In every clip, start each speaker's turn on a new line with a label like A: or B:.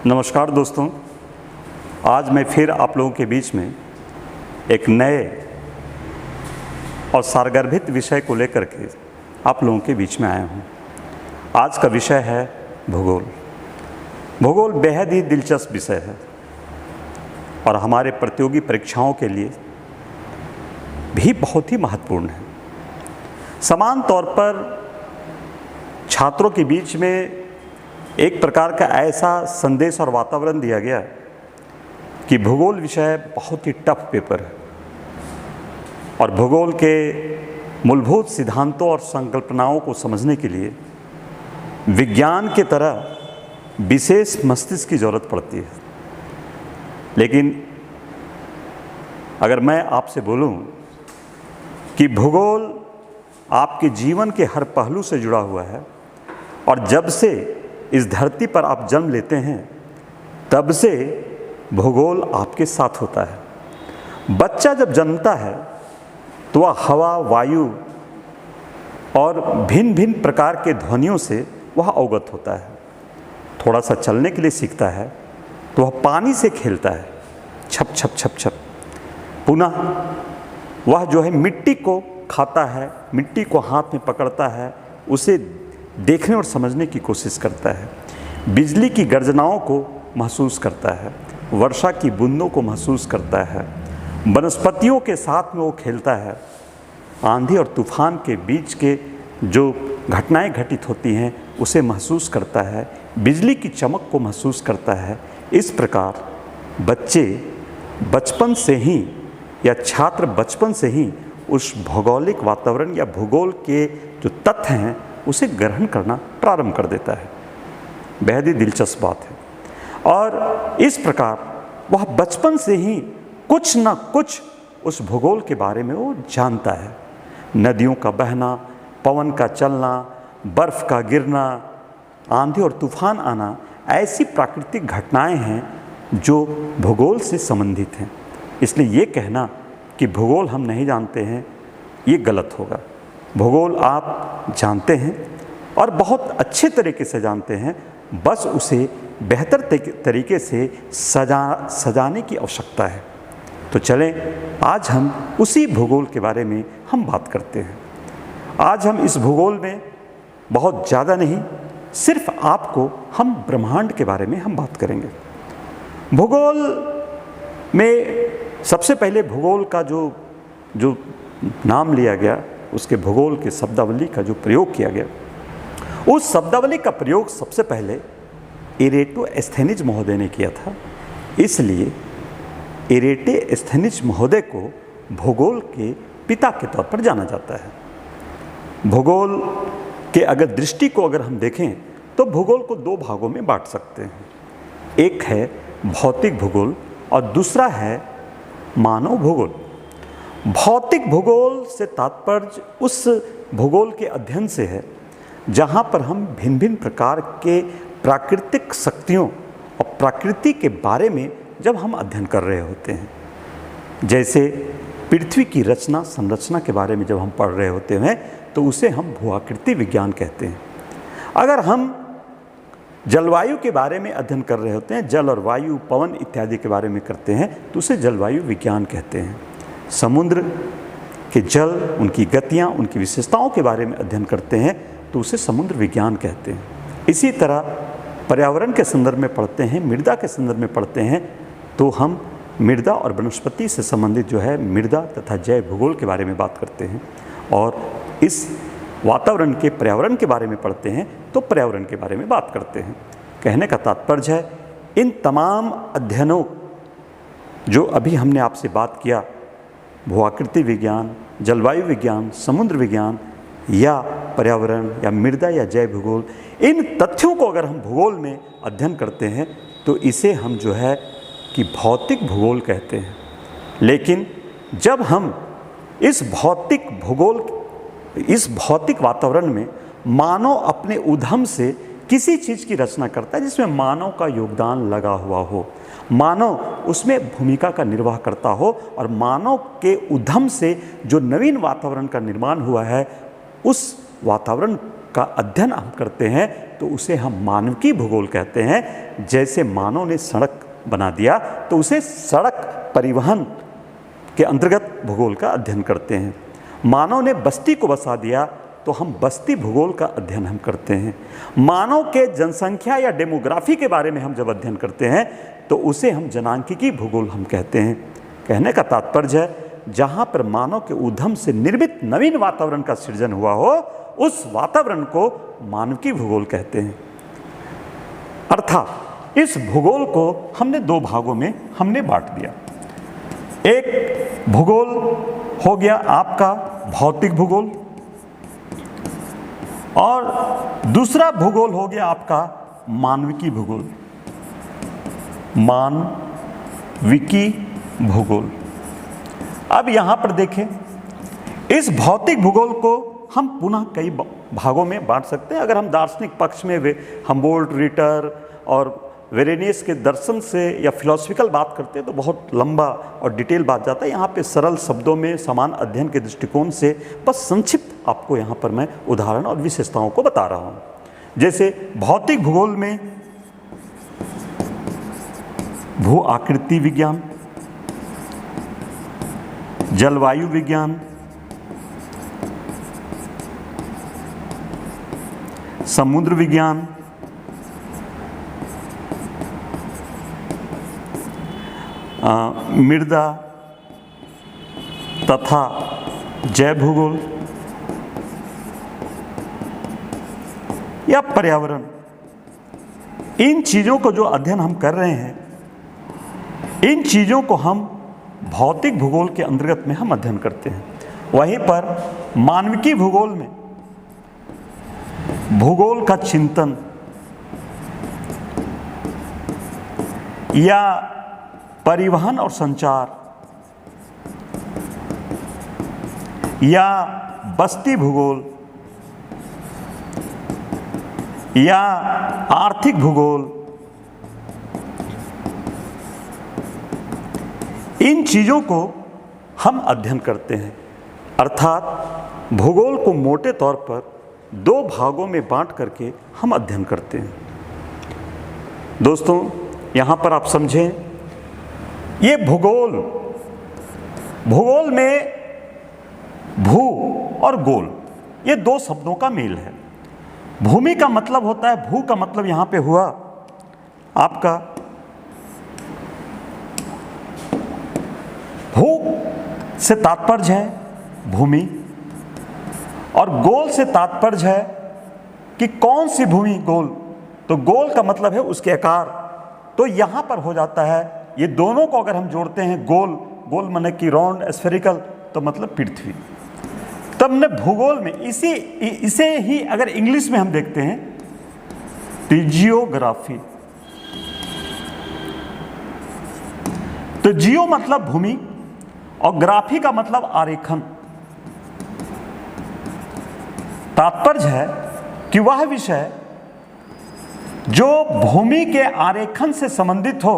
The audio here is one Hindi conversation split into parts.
A: नमस्कार दोस्तों, आज मैं फिर आप लोगों के बीच में एक नए और सारगर्भित विषय को लेकर के आप लोगों के बीच में आया हूँ। आज का विषय है भूगोल। भूगोल बेहद ही दिलचस्प विषय है और हमारे प्रतियोगी परीक्षाओं के लिए भी बहुत ही महत्वपूर्ण है। समान तौर पर छात्रों के बीच में एक प्रकार का ऐसा संदेश और वातावरण दिया गया कि भूगोल विषय बहुत ही टफ पेपर है और भूगोल के मूलभूत सिद्धांतों और संकल्पनाओं को समझने के लिए विज्ञान के तरह विशेष मस्तिष्क की ज़रूरत पड़ती है। लेकिन अगर मैं आपसे बोलूं कि भूगोल आपके जीवन के हर पहलू से जुड़ा हुआ है और जब से इस धरती पर आप जन्म लेते हैं तब से भूगोल आपके साथ होता है। बच्चा जब जन्मता है तो वह हवा, वायु और भिन्न भिन्न प्रकार के ध्वनियों से वह अवगत होता है। थोड़ा सा चलने के लिए सीखता है तो वह पानी से खेलता है, छप छप छप छप। पुनः वह जो है मिट्टी को खाता है, मिट्टी को हाथ में पकड़ता है, उसे देखने और समझने की कोशिश करता है। बिजली की गर्जनाओं को महसूस करता है, वर्षा की बूंदों को महसूस करता है, वनस्पतियों के साथ में वो खेलता है। आंधी और तूफान के बीच के जो घटनाएं घटित होती हैं उसे महसूस करता है, बिजली की चमक को महसूस करता है। इस प्रकार बच्चे बचपन से ही या छात्र बचपन से ही उस भौगोलिक वातावरण या भूगोल के जो तथ्य हैं उसे ग्रहण करना प्रारंभ कर देता है। बेहद ही दिलचस्प बात है और इस प्रकार वह बचपन से ही कुछ न कुछ उस भूगोल के बारे में वो जानता है। नदियों का बहना, पवन का चलना, बर्फ़ का गिरना, आंधी और तूफान आना, ऐसी प्राकृतिक घटनाएं हैं जो भूगोल से संबंधित हैं। इसलिए ये कहना कि भूगोल हम नहीं जानते हैं ये गलत होगा। भूगोल आप जानते हैं और बहुत अच्छे तरीके से जानते हैं, बस उसे बेहतर तरीके से सजाने की आवश्यकता है। तो चलें आज हम उसी भूगोल के बारे में हम बात करते हैं। आज हम इस भूगोल में बहुत ज़्यादा नहीं, सिर्फ आपको हम ब्रह्मांड के बारे में हम बात करेंगे। भूगोल में सबसे पहले भूगोल का जो नाम लिया गया, उसके भूगोल के शब्दावली का जो प्रयोग किया गया, उस शब्दावली का प्रयोग सबसे पहले इरेटोस्थेनिज महोदय ने किया था। इसलिए इरेटोस्थेनिज महोदय को भूगोल के पिता के तौर पर जाना जाता है। भूगोल के अगर दृष्टि को अगर हम देखें तो भूगोल को दो भागों में बांट सकते हैं। एक है भौतिक भूगोल और दूसरा है मानव भूगोल। भौतिक भूगोल से तात्पर्य उस भूगोल के अध्ययन से है जहाँ पर हम भिन्न भिन्न प्रकार के प्राकृतिक शक्तियों और प्रकृति के बारे में जब हम अध्ययन कर रहे होते हैं। जैसे पृथ्वी की रचना संरचना के बारे में जब हम पढ़ रहे होते हैं तो उसे हम भूआकृति विज्ञान कहते हैं। अगर हम जलवायु के बारे में अध्ययन कर रहे होते हैं, जल और वायु, पवन इत्यादि के बारे में करते हैं तो उसे जलवायु विज्ञान कहते हैं। समुद्र के जल, उनकी गतियाँ, उनकी विशेषताओं के बारे में अध्ययन करते हैं तो उसे समुद्र विज्ञान कहते हैं। इसी तरह पर्यावरण के संदर्भ में पढ़ते हैं, मृदा के संदर्भ में पढ़ते हैं तो हम मृदा और वनस्पति से संबंधित जो है मृदा तथा जैव भूगोल के बारे में बात करते हैं। और इस वातावरण के पर्यावरण के बारे में पढ़ते हैं तो पर्यावरण के बारे में बात करते हैं। कहने का तात्पर्य है इन तमाम अध्ययनों जो अभी हमने आपसे बात किया, भूआकृति विज्ञान, जलवायु विज्ञान, समुद्र विज्ञान या पर्यावरण या मृदा या जैव भूगोल, इन तथ्यों को अगर हम भूगोल में अध्ययन करते हैं तो इसे हम जो है कि भौतिक भूगोल कहते हैं। लेकिन जब हम इस भौतिक वातावरण में मानव अपने उद्यम से किसी चीज़ की रचना करता है जिसमें मानव का योगदान लगा हुआ हो, मानव उसमें भूमिका का निर्वाह करता हो और मानव के उद्यम से जो नवीन वातावरण का निर्माण हुआ है उस वातावरण का अध्ययन हम करते हैं तो उसे हम मानविकी भूगोल कहते हैं। जैसे मानव ने सड़क बना दिया तो उसे सड़क परिवहन के अंतर्गत भूगोल का अध्ययन करते हैं। मानव ने बस्ती को बसा दिया तो हम बस्ती भूगोल का अध्ययन हम करते हैं। मानव के जनसंख्या या डेमोग्राफी के बारे में हम जब अध्ययन करते हैं तो उसे हम जनांकिकी भूगोल हम कहते हैं। कहने का तात्पर्य है जहाँ पर मानव के उद्यम से निर्मित नवीन वातावरण का सृजन हुआ हो उस वातावरण को मानविकी भूगोल कहते हैं। अर्थात इस भूगोल को हमने दो भागों में हमने बांट दिया। एक भूगोल हो गया आपका भौतिक भूगोल और दूसरा भूगोल हो गया आपका मानविकी भूगोल। मानविकी भूगोल। अब यहाँ पर देखें, इस भौतिक भूगोल को हम पुनः कई भागों में बांट सकते हैं। अगर हम दार्शनिक पक्ष में हम्बोल्ट, रिटर और वेरेनियस के दर्शन से या फिलोसफिकल बात करते हैं तो बहुत लंबा और डिटेल बात जाता है। यहाँ पे सरल शब्दों में समान अध्ययन के दृष्टिकोण से बस संक्षिप्त आपको यहाँ पर मैं उदाहरण और विशेषताओं को बता रहा हूँ। जैसे भौतिक भूगोल में भू आकृति विज्ञान, जलवायु विज्ञान, समुद्र विज्ञान, मृदा तथा जैव भूगोल या पर्यावरण, इन चीज़ों को जो अध्ययन हम कर रहे हैं, इन चीज़ों को हम भौतिक भूगोल के अंतर्गत में हम अध्ययन करते हैं। वहीं पर मानविकी भूगोल में भूगोल का चिंतन या परिवहन और संचार या बस्ती भूगोल या आर्थिक भूगोल, इन चीज़ों को हम अध्ययन करते हैं। अर्थात भूगोल को मोटे तौर पर दो भागों में बांट करके हम अध्ययन करते हैं। दोस्तों, यहाँ पर आप समझें, ये भूगोल में भू और गोल, ये दो शब्दों का मेल है। भूमि का मतलब होता है, भू का मतलब यहाँ पे हुआ आपका भू से तात्पर्य है भूमि और गोल से तात्पर्य है कि कौन सी भूमि। गोल, तो गोल का मतलब है उसके आकार। तो यहाँ पर हो जाता है, ये दोनों को अगर हम जोड़ते हैं, गोल माने कि राउंड, स्फेरिकल, तो मतलब पृथ्वी। तब ने भूगोल में इसे ही अगर इंग्लिश में हम देखते हैं तो जियोग्राफी। तो जियो मतलब भूमि और ग्राफी का मतलब आरेखन। तात्पर्य है कि वह विषय जो भूमि के आरेखन से संबंधित हो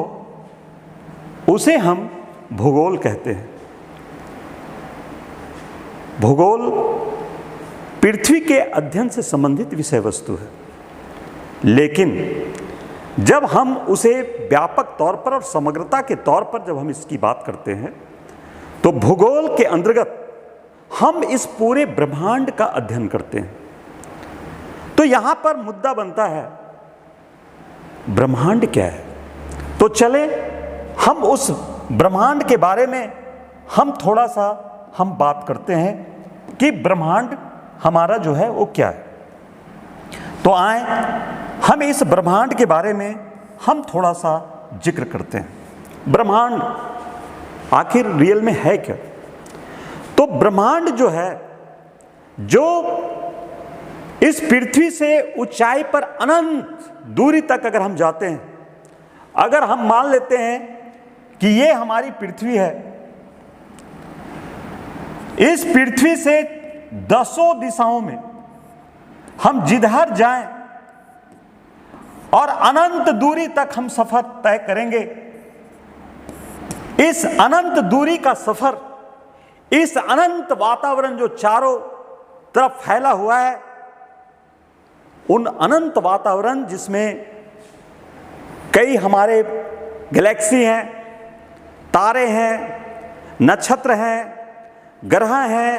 A: उसे हम भूगोल कहते हैं। भूगोल पृथ्वी के अध्ययन से संबंधित विषय वस्तु है, लेकिन जब हम उसे व्यापक तौर पर और समग्रता के तौर पर जब हम इसकी बात करते हैं तो भूगोल के अंतर्गत हम इस पूरे ब्रह्मांड का अध्ययन करते हैं। तो यहां पर मुद्दा बनता है, ब्रह्मांड क्या है? तो चले हम उस ब्रह्मांड के बारे में हम थोड़ा सा हम बात करते हैं कि ब्रह्मांड हमारा जो है वो क्या है। तो आए हम इस ब्रह्मांड के बारे में हम थोड़ा सा जिक्र करते हैं। ब्रह्मांड आखिर रियल में है क्या? तो ब्रह्मांड जो है, जो इस पृथ्वी से ऊंचाई पर अनंत दूरी तक अगर हम जाते हैं, अगर हम मान लेते हैं कि ये हमारी पृथ्वी है, इस पृथ्वी से दसों दिशाओं में हम जिधर जाएं और अनंत दूरी तक हम सफर तय करेंगे। इस अनंत दूरी का सफर, इस अनंत वातावरण जो चारों तरफ फैला हुआ है, उन अनंत वातावरण जिसमें कई हमारे गैलेक्सी हैं, तारे हैं, नक्षत्र हैं, ग्रह हैं,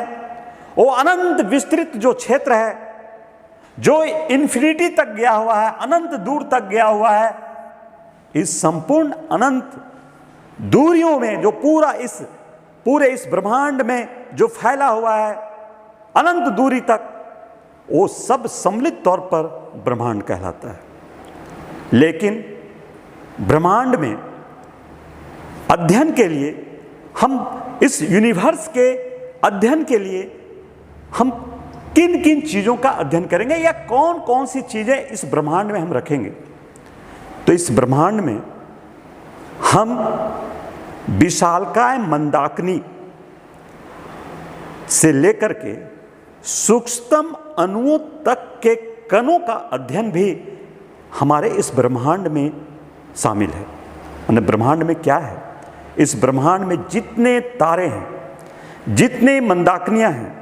A: वो अनंत विस्तृत जो क्षेत्र है, जो इन्फिनिटी तक गया हुआ है, अनंत दूर तक गया हुआ है, इस संपूर्ण अनंत दूरियों में जो पूरे इस ब्रह्मांड में जो फैला हुआ है अनंत दूरी तक, वो सब सम्मिलित तौर पर ब्रह्मांड कहलाता है। लेकिन ब्रह्मांड में अध्ययन के लिए, हम इस यूनिवर्स के अध्ययन के लिए हम किन किन चीज़ों का अध्ययन करेंगे या कौन कौन सी चीज़ें इस ब्रह्मांड में हम रखेंगे? तो इस ब्रह्मांड में हम विशालकाय मंदाकिनी से लेकर के सूक्ष्मतम अणुओं तक के कणों का अध्ययन भी हमारे इस ब्रह्मांड में शामिल है। यानी ब्रह्मांड में क्या है? इस ब्रह्मांड में जितने तारे हैं, जितने मंदाकिनियाँ हैं,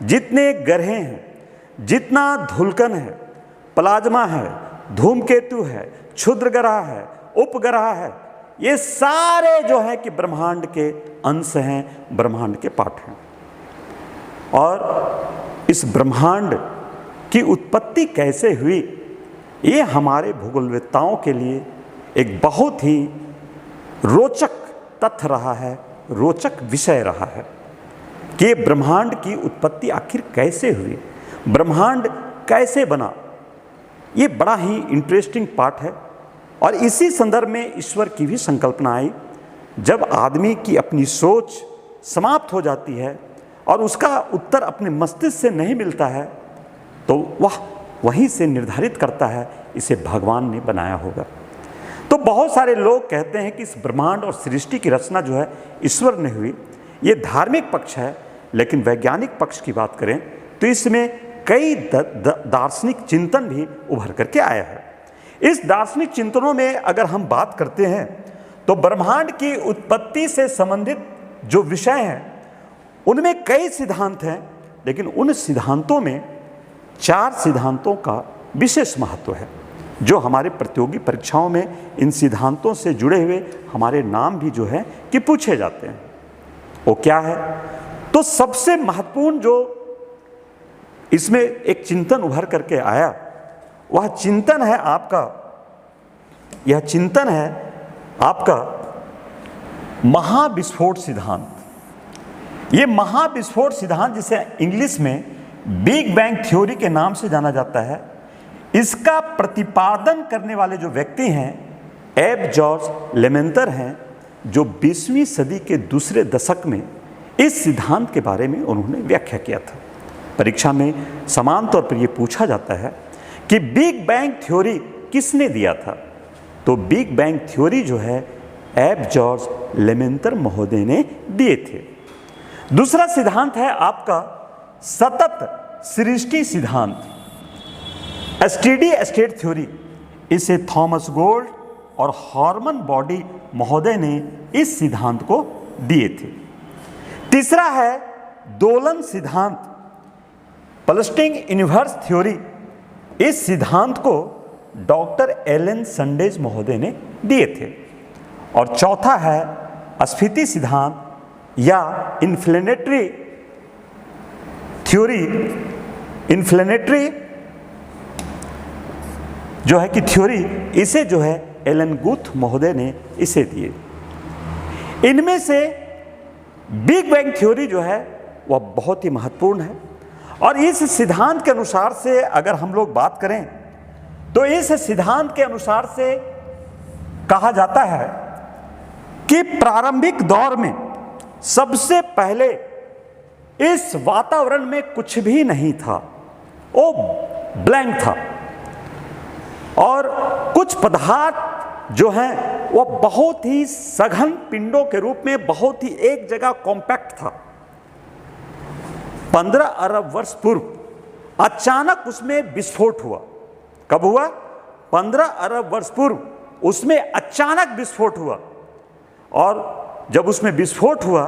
A: जितने ग्रह हैं, जितना धूलकण है, प्लाज्मा है, धूमकेतु है, क्षुद्र ग्रह है, उपग्रह है, ये सारे जो है कि ब्रह्मांड के अंश हैं, ब्रह्मांड के पार्ट हैं। और इस ब्रह्मांड की उत्पत्ति कैसे हुई, ये हमारे भूगोलवेत्ताओं के लिए एक बहुत ही रोचक तथ्य रहा है, रोचक विषय रहा है कि ब्रह्मांड की उत्पत्ति आखिर कैसे हुई, ब्रह्मांड कैसे बना। ये बड़ा ही इंटरेस्टिंग पार्ट है। और इसी संदर्भ में ईश्वर की भी संकल्पना आई। जब आदमी की अपनी सोच समाप्त हो जाती है और उसका उत्तर अपने मस्तिष्क से नहीं मिलता है, तो वह वहीं से निर्धारित करता है इसे भगवान ने बनाया होगा। तो बहुत सारे लोग कहते हैं कि इस ब्रह्मांड और सृष्टि की रचना जो है ईश्वर ने हुई। ये धार्मिक पक्ष है, लेकिन वैज्ञानिक पक्ष की बात करें तो इसमें कई दार्शनिक चिंतन भी उभर करके आया है। इस दार्शनिक चिंतनों में अगर हम बात करते हैं तो ब्रह्मांड की उत्पत्ति से संबंधित जो विषय हैं उनमें कई सिद्धांत हैं, लेकिन उन सिद्धांतों में 4 सिद्धांतों का विशेष महत्व है, जो हमारे प्रतियोगी परीक्षाओं में इन सिद्धांतों से जुड़े हुए हमारे नाम भी जो है कि पूछे जाते हैं। वो क्या है? तो सबसे महत्वपूर्ण जो इसमें एक चिंतन उभर करके आया, वह चिंतन है आपका महाविस्फोट सिद्धांत। ये महाविस्फोट सिद्धांत, जिसे इंग्लिश में बिग बैंग थ्योरी के नाम से जाना जाता है, इसका प्रतिपादन करने वाले जो व्यक्ति हैं एब जॉर्ज लेमेंतर हैं, जो 20वीं सदी के दूसरे दशक में इस सिद्धांत के बारे में उन्होंने व्याख्या किया था। परीक्षा में समान तौर पर यह पूछा जाता है कि बिग बैंग थ्योरी किसने दिया था? तो बिग बैंग थ्योरी जो है एब जॉर्ज लेमेंतर महोदय ने दिए थे। दूसरा सिद्धांत है आपका सतत सृष्टि सिद्धांत, स्टेडी स्टेट थ्योरी। इसे थॉमस गोल्ड और हॉर्मन बॉडी महोदय ने इस सिद्धांत को दिए थे। तीसरा है दोलन सिद्धांत, पल्स्टिंग यूनिवर्स थ्योरी। इस सिद्धांत को डॉक्टर एलन संडेज महोदय ने दिए थे। और चौथा है स्फीति सिद्धांत या इन्फ्लेमेटरी थ्योरी। इन्फ्लेमेटरी जो है कि थ्योरी, इसे जो है एलन गुथ महोदय ने इसे दिए। इनमें से बिग बैंग थ्योरी जो है वह बहुत ही महत्वपूर्ण है। और इस सिद्धांत के अनुसार से अगर हम लोग बात करें तो इस सिद्धांत के अनुसार से कहा जाता है कि प्रारंभिक दौर में सबसे पहले इस वातावरण में कुछ भी नहीं था, वो ब्लैंक था। और कुछ पदार्थ जो हैं वह बहुत ही सघन पिंडों के रूप में बहुत ही एक जगह कॉम्पैक्ट था। 15 अरब वर्ष पूर्व अचानक उसमें विस्फोट हुआ। कब हुआ? 15 अरब वर्ष पूर्व उसमें अचानक विस्फोट हुआ। और जब उसमें विस्फोट हुआ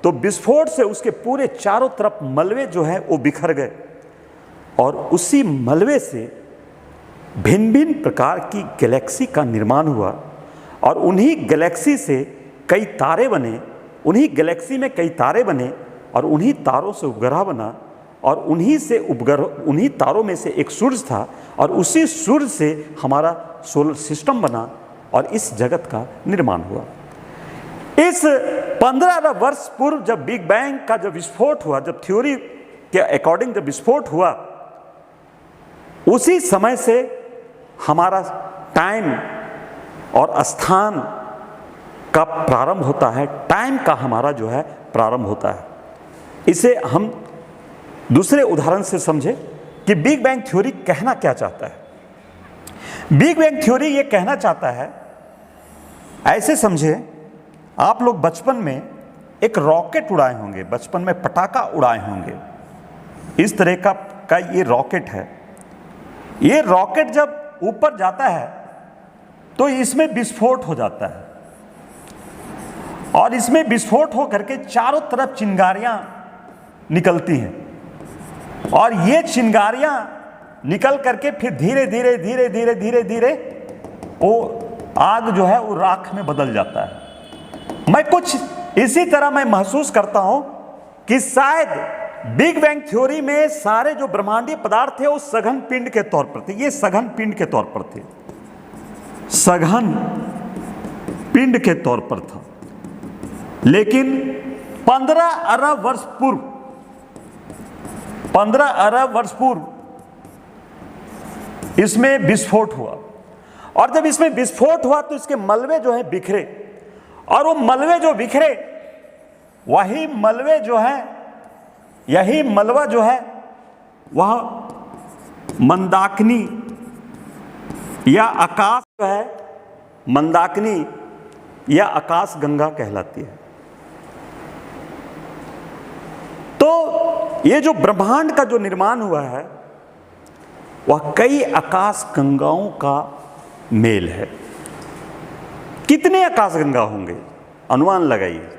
A: तो विस्फोट से उसके पूरे चारों तरफ मलबे जो हैं वो बिखर गए। और उसी मलबे से भिन्न भिन्न प्रकार की गैलेक्सी का निर्माण हुआ और उन्हीं गैलेक्सी से कई तारे बने, उन्हीं गैलेक्सी में कई तारे बने और उन्हीं तारों से उपग्रह बना और उन्हीं तारों में से एक सूर्य था और उसी सूर्य से हमारा सोलर सिस्टम बना और इस जगत का निर्माण हुआ। इस 15 अरब वर्ष पूर्व जब बिग बैंग का जब विस्फोट हुआ, जब थ्योरी के अकॉर्डिंग जब विस्फोट हुआ, उसी समय से हमारा टाइम और स्थान का प्रारंभ होता है, टाइम का हमारा जो है प्रारंभ होता है। इसे हम दूसरे उदाहरण से समझे कि बिग बैंग थ्योरी कहना क्या चाहता है। बिग बैंग थ्योरी ये कहना चाहता है, ऐसे समझे आप लोग बचपन में एक रॉकेट उड़ाए होंगे, बचपन में पटाखा उड़ाए होंगे, इस तरह का ये रॉकेट है। ये रॉकेट जब ऊपर जाता है तो इसमें विस्फोट हो जाता है और इसमें विस्फोट हो करके चारों तरफ चिंगारियां निकलती हैं और ये चिंगारियां निकल करके फिर धीरे धीरे धीरे धीरे धीरे धीरे वो आग जो है वो राख में बदल जाता है। मैं कुछ इसी तरह मैं महसूस करता हूं कि शायद बिग बैंग थ्योरी में सारे जो ब्रह्मांडीय पदार्थ थे वो सघन पिंड के तौर पर थे। ये सघन पिंड के तौर पर थे, सघन पिंड के तौर पर था। लेकिन 15 अरब वर्ष पूर्व 15 अरब वर्ष पूर्व इसमें विस्फोट हुआ और जब इसमें विस्फोट हुआ तो इसके मलबे जो है बिखरे और वो मलबे जो बिखरे, वही मलबे जो है, यही मलबा जो है वह मंदाकिनी या आकाश जो है, मंदाकिनी या आकाश गंगा कहलाती है। तो ये जो ब्रह्मांड का जो निर्माण हुआ है वह कई आकाश गंगाओं का मेल है। कितने आकाश गंगा होंगे, अनुमान लगाइए।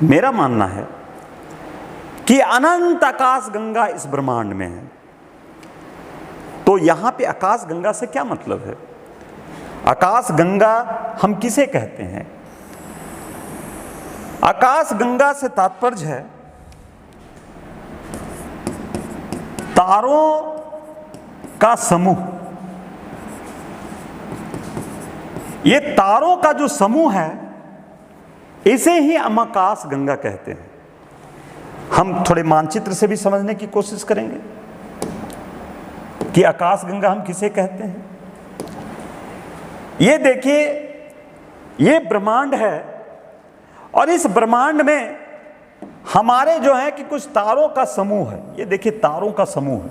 A: मेरा मानना है कि अनंत आकाश गंगा इस ब्रह्मांड में है। तो यहां पे आकाश गंगा से क्या मतलब है? आकाश गंगा हम किसे कहते हैं? आकाश गंगा से तात्पर्य है तारों का समूह। ये तारों का जो समूह है इसे ही हम आकाश गंगा कहते हैं। हम थोड़े मानचित्र से भी समझने की कोशिश करेंगे कि आकाश गंगा हम किसे कहते हैं। ये देखिए, ये ब्रह्मांड है और इस ब्रह्मांड में हमारे जो है कि कुछ तारों का समूह है। ये देखिए तारों का समूह है,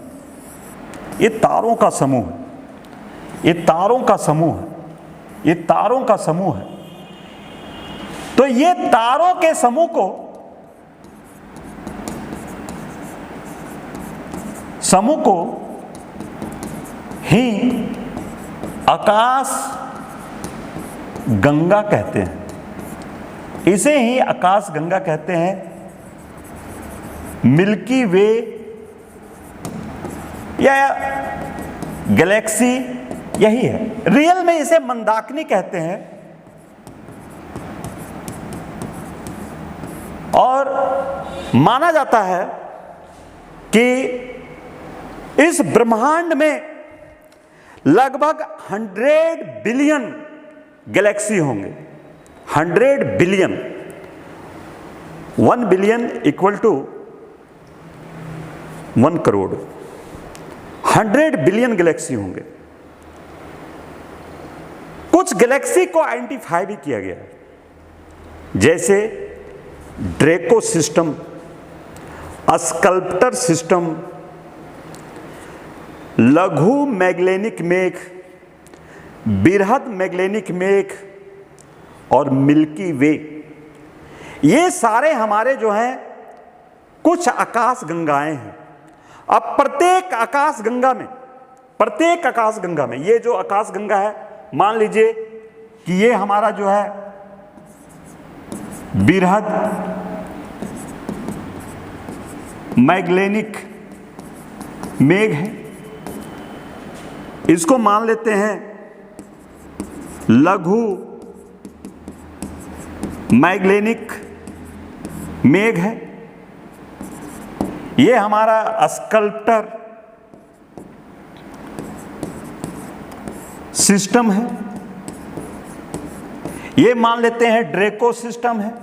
A: ये तारों का समूह है, ये तारों का समूह है, ये तारों का समूह है। तो ये तारों के समूह को ही आकाश गंगा कहते हैं। इसे ही आकाश गंगा कहते हैं। मिल्की वे या गैलेक्सी यही है। रियल में इसे मंदाकिनी कहते हैं और माना जाता है कि इस ब्रह्मांड में लगभग 100 बिलियन गैलेक्सी होंगे। 100 billion, 1 billion equal to 1 crore. 100 billion galaxy होंगे। कुछ गैलेक्सी को आइडेंटिफाई भी किया गया है, जैसे ड्रेको सिस्टम, स्कल्प्टर सिस्टम, लघु मैगलेनिक मेघ, बृहद मैगलेनिक मेघ और मिल्की वे। ये सारे हमारे जो हैं कुछ आकाश गंगाएं हैं। अब प्रत्येक आकाश गंगा में ये जो आकाश गंगा है, मान लीजिए कि ये हमारा जो है बृहद मैगलेनिक मेघ है, इसको मान लेते हैं लघु मैगलेनिक मेघ है। ये हमारा स्कल्प्टर सिस्टम है। ये मान लेते हैं ड्रेको सिस्टम है।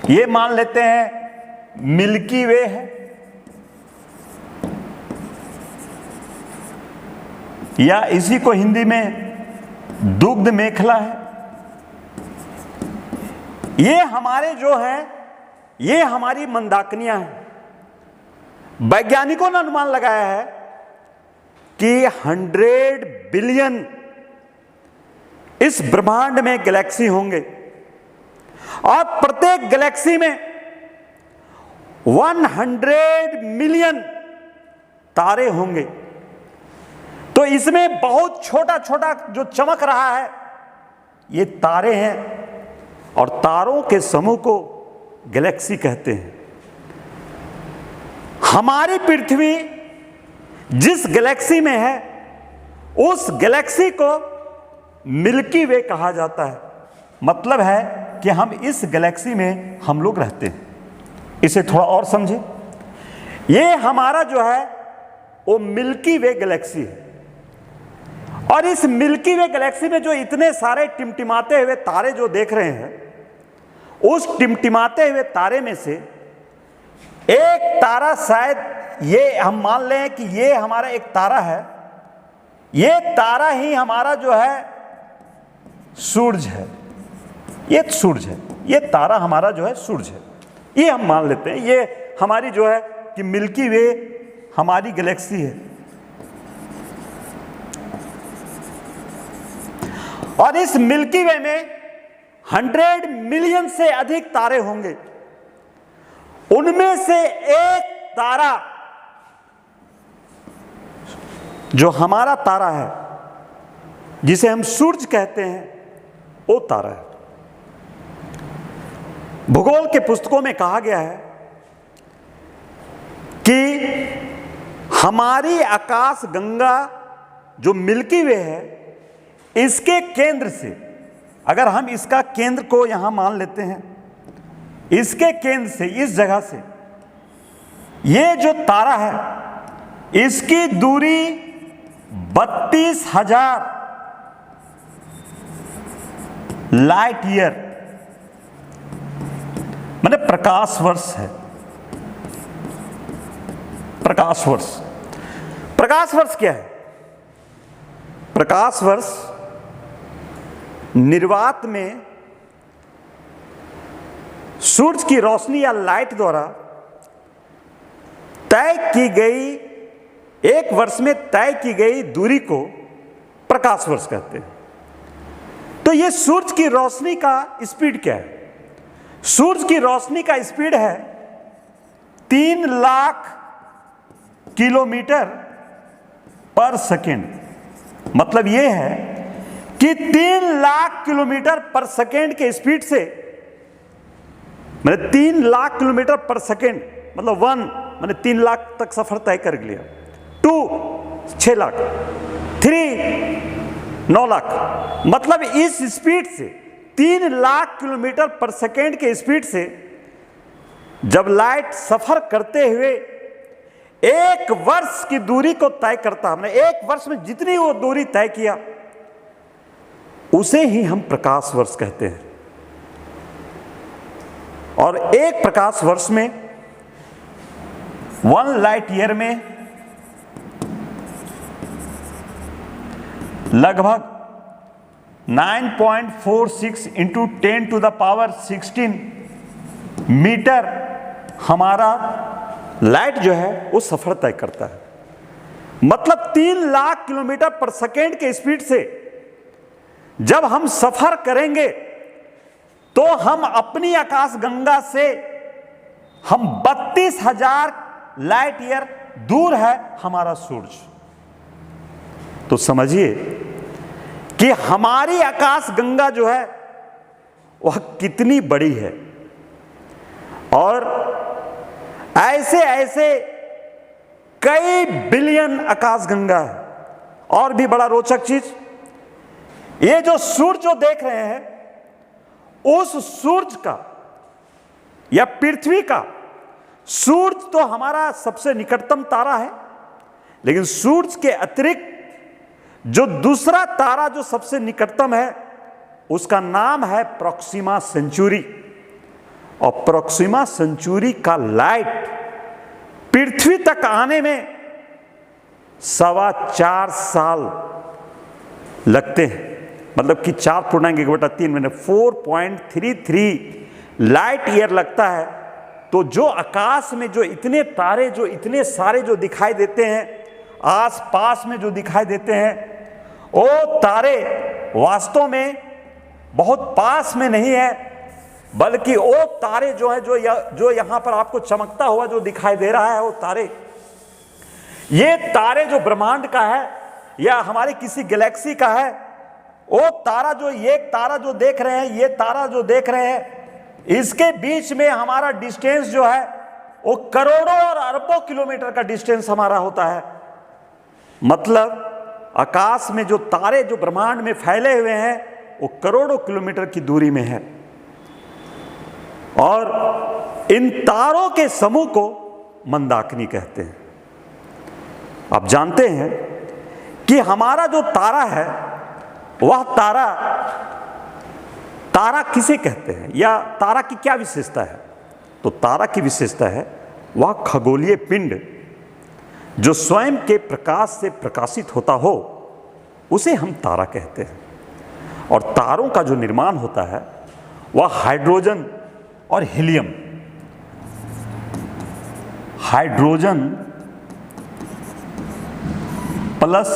A: ये मान लेते हैं मिल्की वे है, या इसी को हिंदी में दुग्ध मेखला है। ये हमारे जो है, ये हमारी मंदाकिनियां हैं। वैज्ञानिकों ने अनुमान लगाया है कि 100 बिलियन इस ब्रह्मांड में गैलेक्सी होंगे और प्रत्येक गैलेक्सी में 100 मिलियन तारे होंगे। तो इसमें बहुत छोटा छोटा जो चमक रहा है ये तारे हैं, और तारों के समूह को गैलेक्सी कहते हैं। हमारी पृथ्वी जिस गैलेक्सी में है उस गैलेक्सी को मिल्की वे कहा जाता है। मतलब है कि हम इस गैलेक्सी में हम लोग रहते हैं। इसे थोड़ा और समझें। ये हमारा जो है वो मिल्की वे गैलेक्सी है, और इस मिल्की वे गैलेक्सी में जो इतने सारे टिमटिमाते हुए तारे जो देख रहे हैं, उस टिमटिमाते हुए तारे में से एक तारा, शायद ये हम मान लें कि ये हमारा एक तारा है, ये तारा ही हमारा जो है सूरज है। ये सूरज है, ये तारा हमारा जो है सूरज है। ये हम मान लेते हैं ये हमारी जो है कि मिल्की वे हमारी गैलेक्सी है। और इस मिल्की वे में 100 मिलियन से अधिक तारे होंगे। उनमें से एक तारा जो हमारा तारा है, जिसे हम सूरज कहते हैं, वो तारा है। भूगोल के पुस्तकों में कहा गया है कि हमारी आकाश गंगा जो मिल्की वे है, इसके केंद्र से, अगर हम इसका केंद्र को यहां मान लेते हैं, इसके केंद्र से, इस जगह से, ये जो तारा है इसकी दूरी 32,000 लाइट ईयर माने प्रकाश वर्ष है। प्रकाश वर्ष, प्रकाश वर्ष क्या है? प्रकाश वर्ष निर्वात में सूरज की रोशनी या लाइट द्वारा तय की गई, एक वर्ष में तय की गई दूरी को प्रकाश वर्ष कहते हैं। तो ये सूरज की रोशनी का स्पीड क्या है? सूरज की रोशनी का स्पीड है 3 लाख किलोमीटर पर सेकेंड। मतलब ये है कि 3 लाख किलोमीटर पर सेकेंड के स्पीड से, मैंने 3 लाख किलोमीटर पर सेकेंड मतलब 1 मैंने 3 लाख तक सफर तय कर लिया, 2 6 लाख, 3 9 लाख। मतलब इस स्पीड से 3 लाख किलोमीटर पर सेकेंड के स्पीड से जब लाइट सफर करते हुए एक वर्ष की दूरी को तय करता, हमने एक वर्ष में जितनी वो दूरी तय किया उसे ही हम प्रकाश वर्ष कहते हैं। और एक प्रकाश वर्ष में 1 लाइट ईयर में लगभग 9.46 into 10 to the power 16 metre हमारा लाइट जो है वो सफर तय करता है। मतलब 3 लाख किलोमीटर पर सेकेंड के स्पीड से जब हम सफर करेंगे तो हम अपनी आकाश गंगा से हम 32,000 लाइट ईयर दूर है हमारा सूरज। तो समझिए कि हमारी आकाश गंगा जो है वह कितनी बड़ी है। और ऐसे ऐसे कई बिलियन आकाशगंगा है। और भी बड़ा रोचक चीज, ये जो सूर्य जो देख रहे हैं, उस सूर्य का या पृथ्वी का, सूर्य तो हमारा सबसे निकटतम तारा है, लेकिन सूर्य के अतिरिक्त जो दूसरा तारा जो सबसे निकटतम है, उसका नाम है प्रोक्सिमा सेंचुरी। और प्रोक्सिमा सेंचुरी का लाइट पृथ्वी तक आने में 4.25 साल लगते हैं। मतलब कि 4.1/3 मिनट, 4.33 लाइट ईयर लगता है। तो जो आकाश में जो इतने तारे, जो इतने सारे जो दिखाई देते हैं, आस पास में जो दिखाई देते हैं, वो तारे वास्तव में बहुत पास में नहीं है, बल्कि वो तारे जो है, जो यहां पर आपको चमकता हुआ जो दिखाई दे रहा है, वो तारे, ये तारे जो ब्रह्मांड का है या हमारे किसी गैलेक्सी का है, वो तारा जो, ये तारा जो देख रहे हैं, ये तारा जो देख रहे हैं, इसके बीच में हमारा डिस्टेंस जो है वो करोड़ों और अरबों किलोमीटर का डिस्टेंस हमारा होता है। मतलब आकाश में जो तारे जो ब्रह्मांड में फैले हुए हैं, वो करोड़ों किलोमीटर की दूरी में है। और इन तारों के समूह को मंदाकिनी कहते हैं। आप जानते हैं कि हमारा जो तारा है, वह तारा किसे कहते हैं या तारा की क्या विशेषता है? तो तारा की विशेषता है वह खगोलीय पिंड जो स्वयं के प्रकाश से प्रकाशित होता हो, उसे हम तारा कहते हैं। और तारों का जो निर्माण होता है वह हाइड्रोजन और हीलियम, हाइड्रोजन प्लस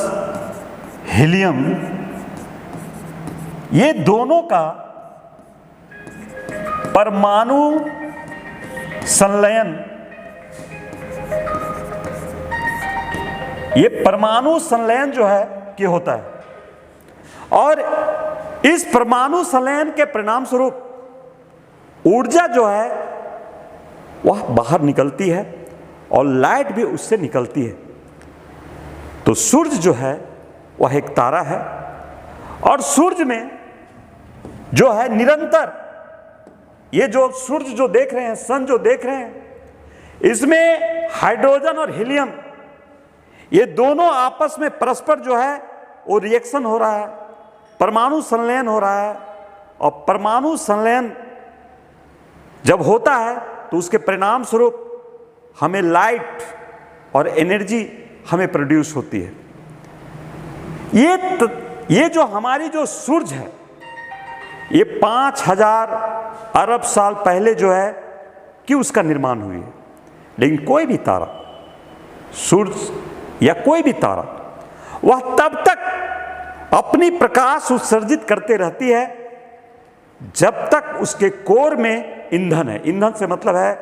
A: हीलियम, ये दोनों का परमाणु संलयन, ये परमाणु संलयन जो है कि होता है। और इस परमाणु संलयन के परिणाम स्वरूप ऊर्जा जो है वह बाहर निकलती है और लाइट भी उससे निकलती है। तो सूर्य जो है वह एक तारा है, और सूर्य में जो है निरंतर, ये जो सूर्य जो देख रहे हैं, सन जो देख रहे हैं, इसमें हाइड्रोजन और हीलियम ये दोनों आपस में परस्पर जो है वो रिएक्शन हो रहा है, परमाणु संलयन हो रहा है। और परमाणु संलयन जब होता है तो उसके परिणाम स्वरूप हमें लाइट और एनर्जी हमें प्रोड्यूस होती है। ये जो हमारी जो सूर्य है, ये 5000 अरब साल पहले जो है कि उसका निर्माण हुई है। लेकिन कोई भी तारा, सूर्य या कोई भी तारा, वह तब तक अपनी प्रकाश उत्सर्जित करते रहती है जब तक उसके कोर में ईंधन है। ईंधन से मतलब है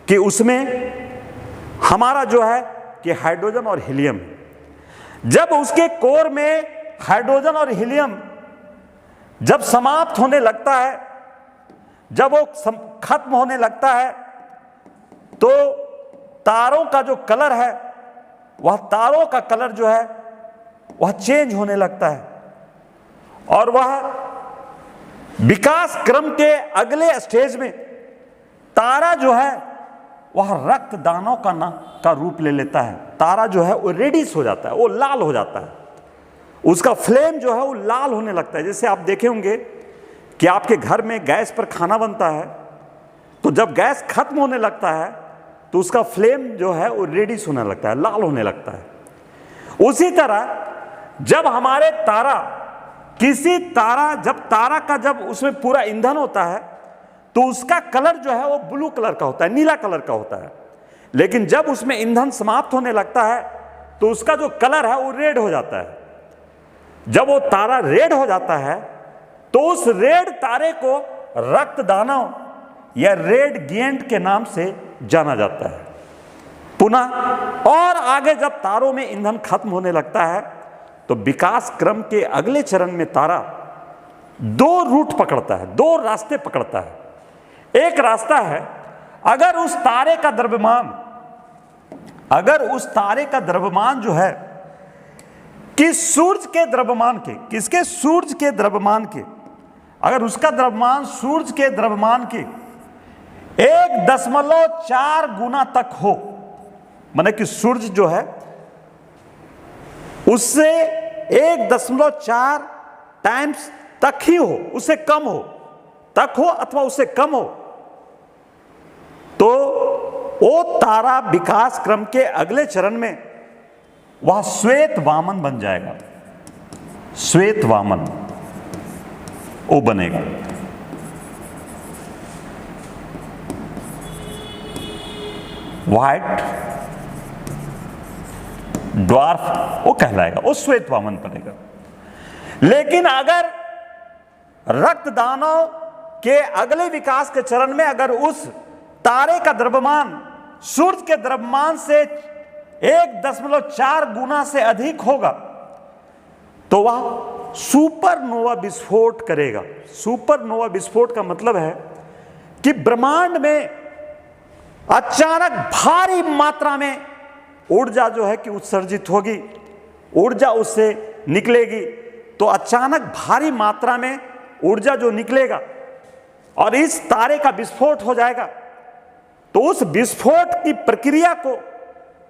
A: कि उसमें हमारा जो है कि हाइड्रोजन और हीलियम है। जब उसके कोर में हाइड्रोजन और हीलियम जब समाप्त होने लगता है, जब वो खत्म होने लगता है, तो तारों का जो कलर है, वह तारों का कलर जो है वह चेंज होने लगता है। और वह विकास क्रम के अगले स्टेज में तारा जो है वह रक्त दानों का रूप ले लेता है। तारा जो है वो रेडिश हो जाता है, वो लाल हो जाता है, उसका फ्लेम जो है वो लाल होने लगता है। जैसे आप देखे होंगे कि आपके घर में गैस पर खाना बनता है, तो जब गैस खत्म होने लगता है तो उसका फ्लेम जो है वो रेडिश होने लगता है, लाल होने लगता है। उसी तरह जब हमारे तारा, किसी तारा, जब तारा का जब उसमें पूरा ईंधन होता है तो उसका कलर जो है वो ब्लू कलर का होता है, नीला कलर का होता है। लेकिन जब उसमें ईंधन समाप्त होने लगता है तो उसका जो कलर है वो रेड हो जाता है। जब वो तारा रेड हो जाता है तो उस रेड तारे को रक्त दानव या रेड गिएंट के नाम से जाना जाता है। पुनः और आगे जब तारों में ईंधन खत्म होने लगता है तो विकास क्रम के अगले चरण में तारा दो रूट पकड़ता है, दो रास्ते पकड़ता है। एक रास्ता है अगर उस तारे का द्रव्यमान जो है कि सूरज के द्रव्यमान के, किसके, सूरज के द्रव्यमान के, अगर उसका द्रव्यमान सूरज के द्रव्यमान के 1.4 गुना तक हो, माने कि सूरज जो है उससे 1.4 टाइम्स तक ही हो, उससे कम हो, तक हो अथवा उससे कम हो, तो वो तारा विकास क्रम के अगले चरण में वह श्वेत वामन बन जाएगा। श्वेत वामन वो बनेगा। व्हाइट ड्वार्फ वो कहलाएगा, वो श्वेत वामन बनेगा। लेकिन अगर रक्तदानों के अगले विकास के चरण में अगर उस तारे का द्रव्यमान सूर्य के द्रव्यमान से 1.4 गुना से अधिक होगा तो वह सुपरनोवा विस्फोट करेगा। सुपरनोवा विस्फोट का मतलब है कि ब्रह्मांड में अचानक भारी मात्रा में ऊर्जा जो है कि उत्सर्जित होगी, ऊर्जा उससे निकलेगी। तो अचानक भारी मात्रा में ऊर्जा जो निकलेगा और इस तारे का विस्फोट हो जाएगा, तो उस विस्फोट की प्रक्रिया को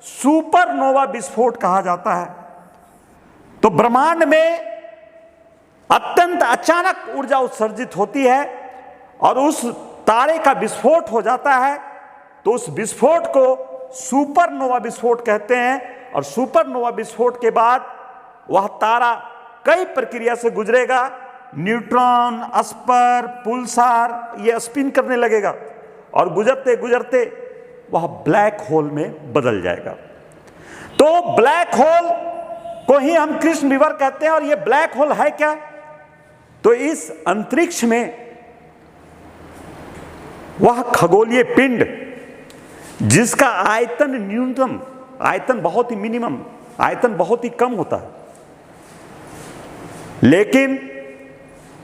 A: सुपरनोवा विस्फोट कहा जाता है। तो ब्रह्मांड में अत्यंत अचानक ऊर्जा उत्सर्जित होती है और उस तारे का विस्फोट हो जाता है, तो उस विस्फोट को सुपरनोवा विस्फोट कहते हैं। और सुपरनोवा विस्फोट के बाद वह तारा कई प्रक्रिया से गुजरेगा, न्यूट्रॉन, स्पर, पुल्सार, ये स्पिन करने लगेगा और गुजरते गुजरते वह ब्लैक होल में बदल जाएगा। तो ब्लैक होल को ही हम कृष्ण विवर कहते हैं। और ये ब्लैक होल है क्या? तो इस अंतरिक्ष में वह खगोलीय पिंड जिसका आयतन न्यूनतम, आयतन बहुत ही मिनिमम, आयतन बहुत ही कम होता है, लेकिन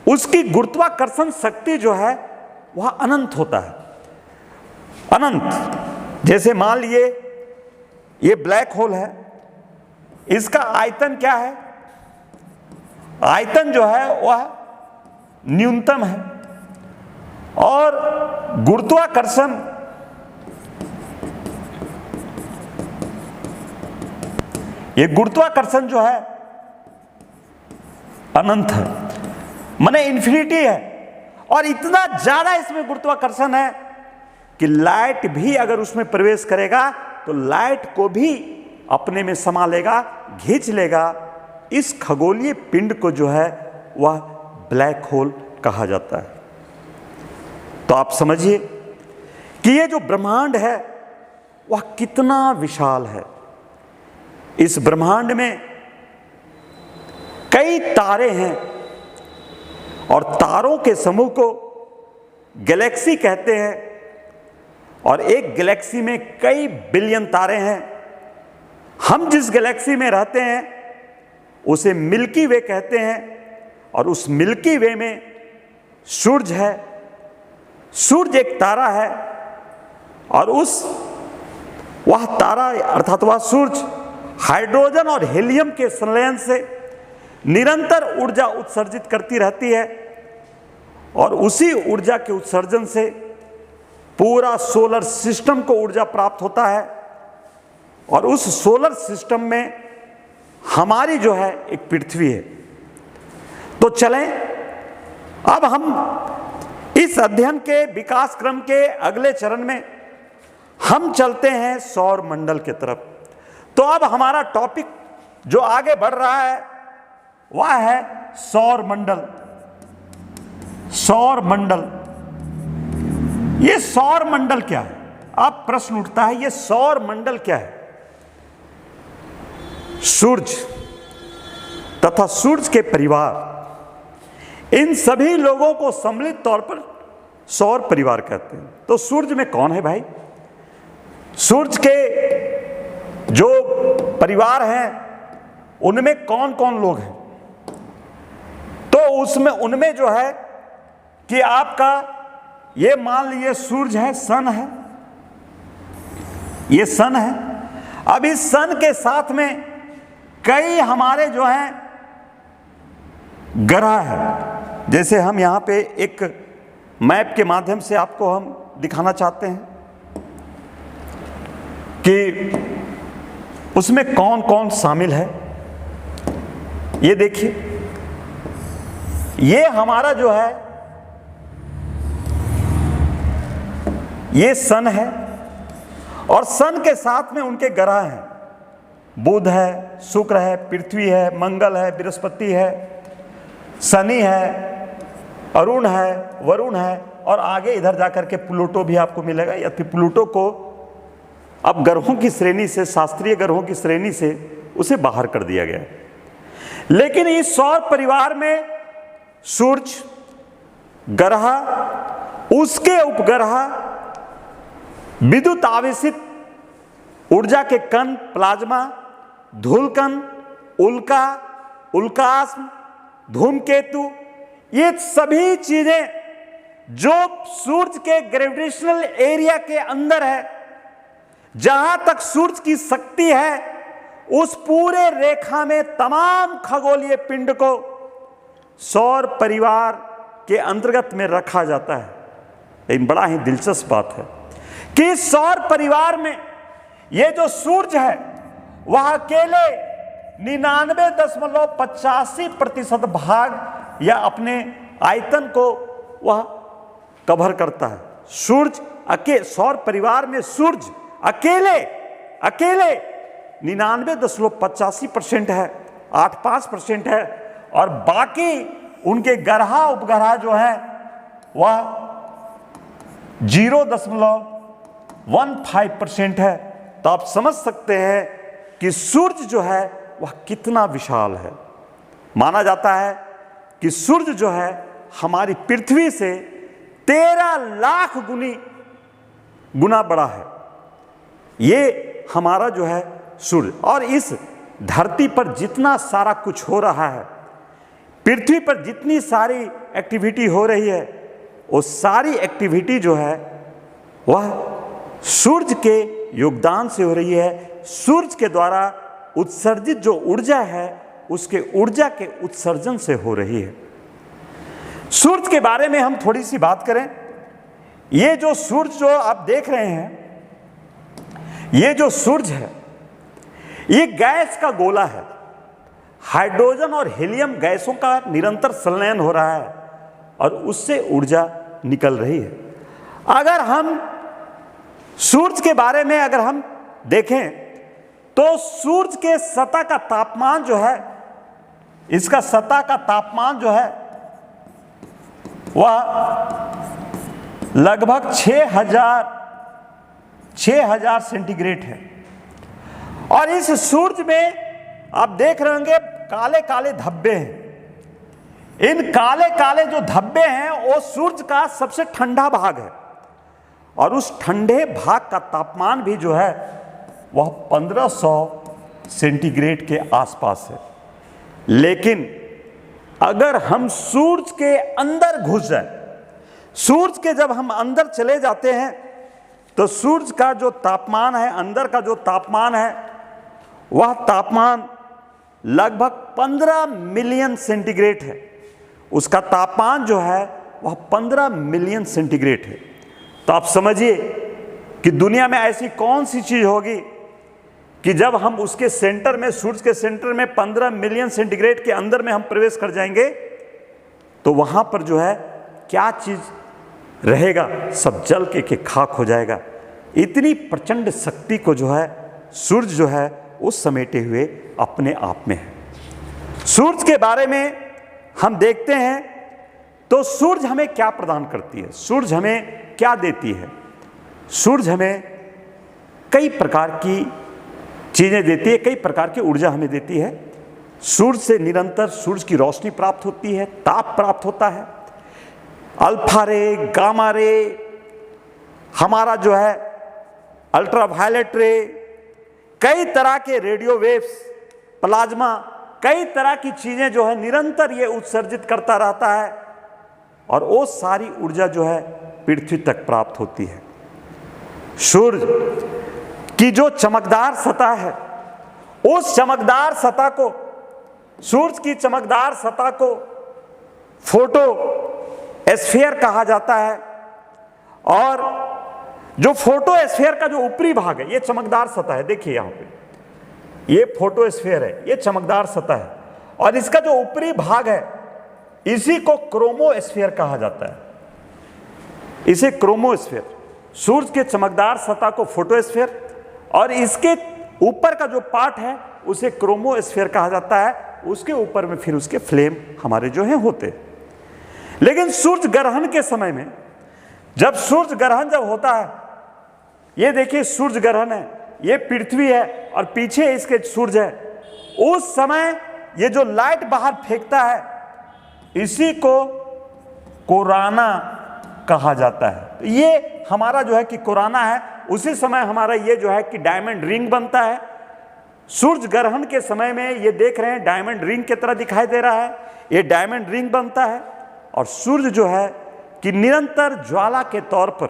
A: उसकी गुरुत्वाकर्षण शक्ति जो है वह अनंत होता है। अनंत। जैसे मान लिए ये ब्लैक होल है, इसका आयतन क्या है? आयतन जो है वह न्यूनतम है और गुरुत्वाकर्षण ये गुरुत्वाकर्षण जो है अनंत है, माने इन्फिनिटी है। और इतना ज्यादा इसमें गुरुत्वाकर्षण है कि लाइट भी अगर उसमें प्रवेश करेगा तो लाइट को भी अपने में समा लेगा, खींच लेगा। इस खगोलीय पिंड को जो है वह ब्लैक होल कहा जाता है। तो आप समझिए कि ये जो ब्रह्मांड है वह कितना विशाल है। इस ब्रह्मांड में कई तारे हैं और तारों के समूह को गैलेक्सी कहते हैं और एक गैलेक्सी में कई बिलियन तारे हैं। हम जिस गैलेक्सी में रहते हैं उसे मिल्की वे कहते हैं और उस मिल्की वे में सूरज है। सूरज एक तारा है और वह तारा अर्थात वह सूरज हाइड्रोजन और हीलियम के संलयन से निरंतर ऊर्जा उत्सर्जित करती रहती है और उसी ऊर्जा के उत्सर्जन से पूरा सोलर सिस्टम को ऊर्जा प्राप्त होता है। और उस सोलर सिस्टम में हमारी जो है एक पृथ्वी है। तो चलें अब हम इस अध्ययन के विकास क्रम के अगले चरण में हम चलते हैं सौर मंडल की तरफ। तो अब हमारा टॉपिक जो आगे बढ़ रहा है वह है सौर मंडल। सौर मंडल, ये सौर मंडल क्या है? अब प्रश्न उठता है ये सौर मंडल क्या है? सूरज तथा सूरज के परिवार, इन सभी लोगों को सम्मिलित तौर पर सौर परिवार कहते हैं। तो सूरज में कौन है भाई? सूरज के जो परिवार हैं उनमें कौन कौन लोग हैं? तो उनमें जो है कि आपका ये मान लीजिए सूरज है, सन है, ये सन है। अब इस सन के साथ में कई हमारे जो हैं ग्रह है। जैसे हम यहाँ पे एक मैप के माध्यम से आपको हम दिखाना चाहते हैं कि उसमें कौन कौन शामिल है। ये देखिए, ये हमारा जो है ये सन है, और सन के साथ में उनके ग्रह हैं। बुध है, शुक्र है, पृथ्वी है, मंगल है, बृहस्पति है, शनि है, अरुण है, वरुण है, और आगे इधर जाकर के प्लूटो भी आपको मिलेगा। या फिर प्लूटो को अब ग्रहों की श्रेणी से, शास्त्रीय ग्रहों की श्रेणी से उसे बाहर कर दिया गया है। लेकिन इस सौर परिवार में सूर्य, ग्रह, उसके उपग्रह, विद्युत आवेशित ऊर्जा के कण, प्लाज्मा, धूलकण, उल्का, उल्काश्म, धूमकेतु, ये सभी चीजें जो सूर्य के ग्रेविटेशनल एरिया के अंदर है, जहां तक सूर्य की शक्ति है, उस पूरे रेखा में तमाम खगोलीय पिंड को सौर परिवार के अंतर्गत में रखा जाता है। लेकिन बड़ा ही दिलचस्प बात है कि सौर परिवार में ये जो सूर्य है वह अकेले 99.85% भाग या अपने आयतन को वह कवर करता है। सूर्य सौर परिवार में सूर्य अकेले 99.85% है, 85% है, और बाकी उनके ग्रह उपग्रह जो है वह 0.15% है। तो आप समझ सकते हैं कि सूर्य जो है वह कितना विशाल है। माना जाता है कि सूर्य जो है हमारी पृथ्वी से 13 लाख गुना बड़ा है। ये हमारा जो है सूर्य, और इस धरती पर जितना सारा कुछ हो रहा है, पृथ्वी पर जितनी सारी एक्टिविटी हो रही है, वो सारी एक्टिविटी जो है वह सूर्य के योगदान से हो रही है। सूर्य के द्वारा उत्सर्जित जो ऊर्जा है उसके ऊर्जा के उत्सर्जन से हो रही है। सूर्य के बारे में हम थोड़ी सी बात करें। ये जो सूर्य जो आप देख रहे हैं, ये जो सूर्य है ये गैस का गोला है। हाइड्रोजन और हीलियम गैसों का निरंतर संलयन हो रहा है और उससे ऊर्जा निकल रही है। अगर हम सूर्य के बारे में अगर हम देखें तो सूर्य के सतह का तापमान जो है, इसका सतह का तापमान जो है वह लगभग 6000 सेंटीग्रेड है। और इस सूर्य में आप देख रहे होंगे काले काले धब्बे हैं। इन काले काले जो धब्बे हैं वो सूर्य का सबसे ठंडा भाग है, और उस ठंडे भाग का तापमान भी जो है वह 1500 सेंटीग्रेड के आसपास है। लेकिन अगर हम सूर्य के अंदर घुस जाए, सूर्य के जब हम अंदर चले जाते हैं तो सूर्य का जो तापमान है, अंदर का जो तापमान है, वह तापमान लगभग 15 मिलियन सेंटीग्रेड है। उसका तापमान जो है वह 15 मिलियन सेंटीग्रेड है। तो आप समझिए कि दुनिया में ऐसी कौन सी चीज होगी कि जब हम उसके सेंटर में, सूर्य के सेंटर में 15 मिलियन सेंटीग्रेड के अंदर में हम प्रवेश कर जाएंगे तो वहां पर जो है क्या चीज रहेगा, सब जल के खाक हो जाएगा। इतनी प्रचंड शक्ति को जो है सूर्य जो है उस समेटे हुए अपने आप में है। सूर्य के बारे में हम देखते हैं तो सूर्य हमें क्या प्रदान करती है, सूर्य हमें क्या देती है। सूर्य हमें कई प्रकार की चीजें देती है, कई प्रकार की ऊर्जा हमें देती है। सूर्य से निरंतर सूर्य की रोशनी प्राप्त होती है, ताप प्राप्त होता है, अल्फा रे, गामा रे, हमारा जो है अल्ट्रावायलेट रे, कई तरह के रेडियो वेव्स, प्लाज्मा, कई तरह की चीजें जो है निरंतर ये उत्सर्जित करता रहता है, और वो सारी ऊर्जा जो है पृथ्वी तक प्राप्त होती है। सूर्य की जो चमकदार सतह है, उस चमकदार सतह को, सूरज की चमकदार सतह को फोटोस्फीयर कहा जाता है। और जो फोटोस्फीयर का जो ऊपरी भाग है, ये चमकदार सतह है, देखिए यहां पे ये फोटोस्फीयर है, ये चमकदार सतह है, और इसका जो ऊपरी भाग है इसी को क्रोमोस्फीयर कहा जाता है। इसे क्रोमोस्फीयर, सूरज के चमकदार सतह को फोटोस्फीयर और इसके ऊपर का जो पार्ट है उसे क्रोमोस्फीयर कहा जाता है। उसके ऊपर में फिर उसके फ्लेम हमारे जो हैं होते। लेकिन सूर्य ग्रहण के समय में, जब सूर्य ग्रहण जब होता है, ये देखिए सूर्य ग्रहण है, ये पृथ्वी है और पीछे इसके सूर्य है, उस समय ये जो लाइट बाहर फेंकता है इसी को कोराना कहा जाता है। तो ये हमारा जो है कि कोराना है। उसी समय हमारा ये जो है कि डायमंड रिंग बनता है। सूर्य ग्रहण के समय में ये देख रहे हैं डायमंड रिंग की तरह दिखाई दे रहा है, ये डायमंड रिंग बनता है। और सूर्य जो है कि निरंतर ज्वाला के तौर पर,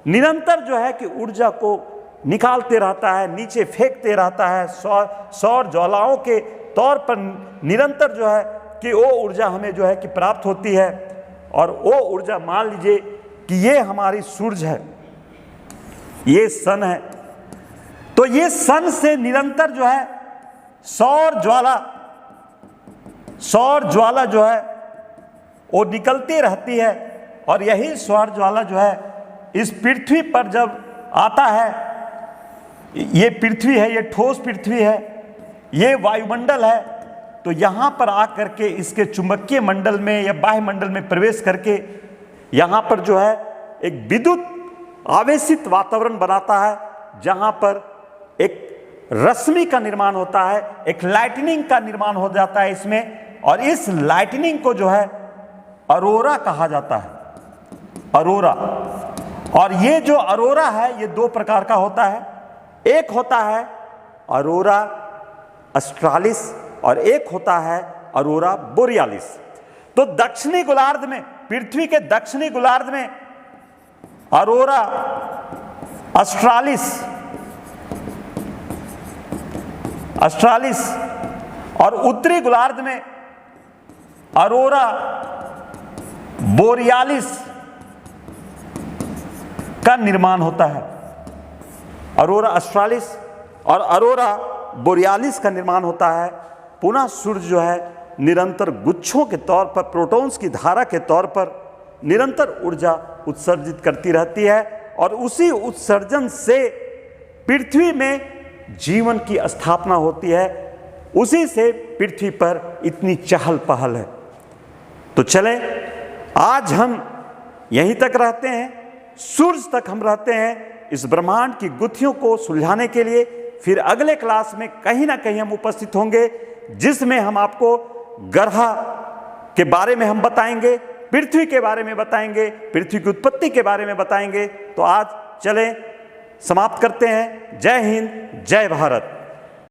A: निरंतर जो है कि ऊर्जा को निकालते रहता है, नीचे फेंकते रहता है, सौर ज्वालाओं के तौर पर निरंतर जो है कि वो ऊर्जा हमें जो है कि प्राप्त होती है। और वो ऊर्जा, मान लीजिए कि ये हमारी सूरज है, ये सन है, तो ये सन से निरंतर जो है सौर ज्वाला जो है वो निकलती रहती है। और यही सौर ज्वाला जो है इस पृथ्वी पर जब आता है, ये पृथ्वी है, ये ठोस पृथ्वी है, ये वायुमंडल है, तो यहाँ पर आकर के इसके चुंबकीय मंडल में या बाह्य मंडल में प्रवेश करके यहाँ पर जो है एक विद्युत आवेशित वातावरण बनाता है, जहाँ पर एक रश्मि का निर्माण होता है, एक लाइटनिंग का निर्माण हो जाता है इसमें। और इस लाइटनिंग को जो है अरोरा कहा जाता है, अरोरा। और ये जो अरोरा है ये दो प्रकार का होता है, एक होता है अरोरा ऑस्ट्रालिस और एक होता है अरोरा बोरियालिस। तो दक्षिणी गोलार्ध में, पृथ्वी के दक्षिणी गोलार्ध में अरोरा ऑस्ट्रालिस और उत्तरी गोलार्ध में अरोरा बोरियालिस का निर्माण होता है। अरोरा ऑस्ट्रालिस और अरोरा बोरियालिस का निर्माण होता है। पुनः सूर्य जो है निरंतर गुच्छों के तौर पर, प्रोटॉन्स की धारा के तौर पर निरंतर ऊर्जा उत्सर्जित करती रहती है। और उसी उत्सर्जन से पृथ्वी में जीवन की स्थापना होती है, उसी से पृथ्वी पर इतनी चहल पहल है। तो चलें, आज हम यहीं तक रहते हैं, सूर्य तक हम रहते हैं इस ब्रह्मांड की गुत्थियों को सुलझाने के लिए। फिर अगले क्लास में कहीं ना कहीं हम उपस्थित होंगे, जिसमें हम आपको ग्रह के बारे में हम बताएंगे, पृथ्वी के बारे में बताएंगे, पृथ्वी की उत्पत्ति के बारे में बताएंगे। तो आज चलें, समाप्त करते हैं। जय हिंद, जय भारत।